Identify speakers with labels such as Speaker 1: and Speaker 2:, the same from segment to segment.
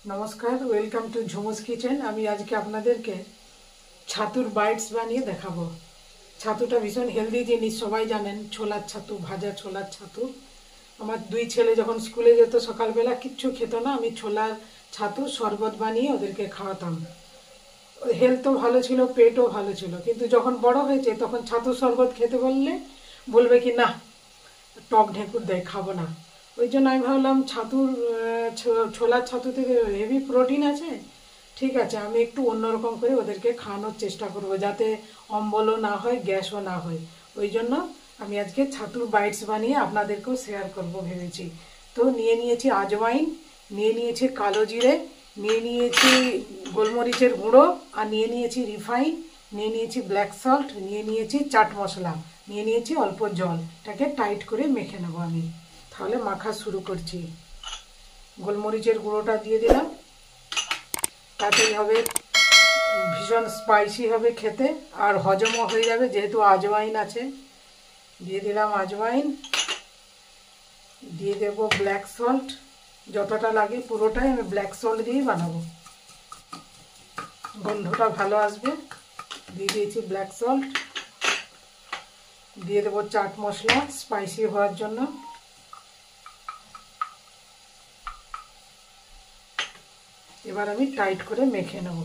Speaker 1: नमस्कार welcome to झुमुस kitchen. आमी आज के आपनादेरके छातुर बाइट्स बानिए देखाबो। छातुटा भीषण हेल्दी जिनिस, सबाई जानेन। छोलार छातु, भाजा छोलार छातु। आमार दुई छेले जखन स्कूले जेत सकालबेला किच्छु खेत ना, आमी छोलार छातु शरबत बानिए ओदेरके खाওয়াতাম। हेल्थও ভালো ছিল, পেটও ভালো ছিল। কিন্তু যখন বড় হয়েছে তখন ছাতু শরবত খেতে বললে বলবে কি না টক ঢেঁকুর দেয়, খাবো না। ওই জন্য আমি ভাবলাম ছোলার ছাতুতে হেভি প্রোটিন আছে, ঠিক আছে আমি একটু অন্যরকম করে ওদেরকে খাওয়ানোর চেষ্টা করব, যাতে অম্বলও না হয়, গ্যাসও না হয়। ওই জন্য আমি আজকে ছাতুর বাইটস বানিয়ে আপনাদেরকেও শেয়ার করব ভেবেছি। তো নিয়ে নিয়েছি আজওয়াইন, নিয়ে নিয়েছি কালো জিরে, নিয়ে নিয়েছি গোলমরিচের গুঁড়ো, আর নিয়ে নিয়েছি রিফাইন, নিয়ে নিয়েছি ব্ল্যাক সল্ট, নিয়ে নিয়েছি চাট মশলা, নিয়ে নিয়েছি অল্প জল। এটাকে টাইট করে মেখে নেব আমি। তাহলে মাখা শুরু করছি। গোলমরিচের গুঁড়োটা দিয়ে দিলাম, তাতেই হবে ভীষণ স্পাইসি হবে খেতে, আর হজমও হয়ে যাবে যেহেতু আজওয়াইন আছে। দিয়ে দিলাম আজওয়াইন, দিয়ে দেব ব্ল্যাক সল্ট, যতটা লাগে পুরোটাই আমি ব্ল্যাক সল্ট দিয়েই বানাবো, গন্ধটা ভালো আসবে। দিয়ে দিয়েছি ব্ল্যাক সল্ট, দিয়ে দেবো চাট মশলা স্পাইসি হওয়ার জন্য। এবার আমি টাইট করে মেখে নেব।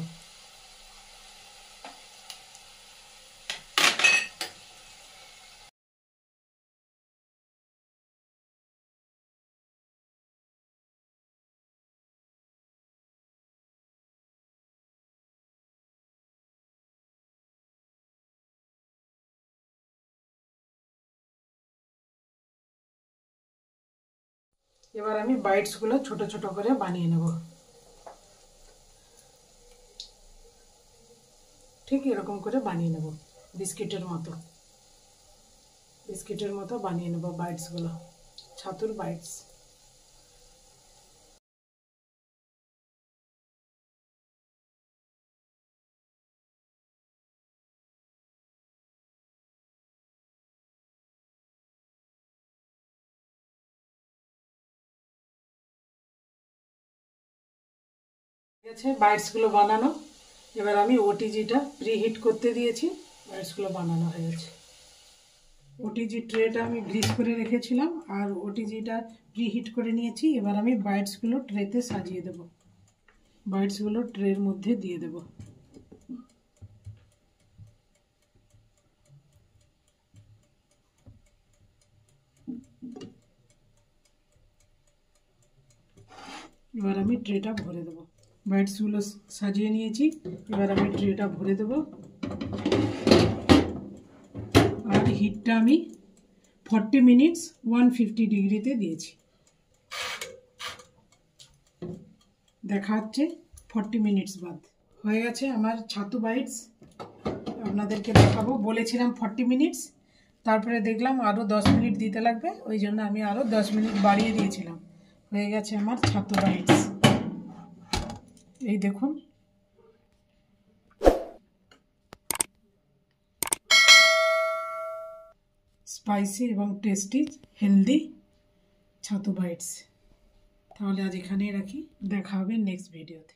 Speaker 1: এবার আমি বাইটসগুলো ছোট ছোট করে বানিয়ে নেব, ঠিক এরকম করে বানিয়ে নেব, বিস্কিটের মতো বানিয়ে নেব বাইটসগুলো, ছাতুর বাইটস। ঠিক আছে, বাইটসগুলো বানানো। এবার আমি ওটিজিটা প্রিহিট করতে দিয়েছি, বাইটসগুলো বানানো হয়ে গেছে। ওটিজি ট্রেটা আমি গ্রিস করে রেখেছিলাম, আর ওটিজিটা প্রিহিট করে নিয়েছি। এবার আমি বাইটসগুলো ট্রেতে সাজিয়ে দেব, বাইটসগুলো ট্রের মধ্যে দিয়ে দেব। এবার আমি ট্রেটা ভরে দেব, বাইটসগুলো সাজিয়ে নিয়েছি। এবার আমি ট্রেটা ভরে দেব, আর হিটটা আমি 40 মিনিটস 150 ডিগ্রিতে দিয়েছি। দেখা হচ্ছে 40 মিনিটস বাদ। হয়ে গেছে আমার ছাতু বাইটস, আপনাদেরকে দেখাবো। বলেছিলাম 40 মিনিটস, তারপরে দেখলাম আরও 10 মিনিট দিতে লাগবে, ওই জন্য আমি আরও 10 মিনিট বাড়িয়ে দিয়েছিলাম। হয়ে গেছে আমার ছাতু বাইটস, এই দেখুন। স্পাইসি এবং টেস্টি হেলদি ছাতু বাইটস। তাহলে আজ এখানেই রাখি, দেখা হবে নেক্সট ভিডিওতে।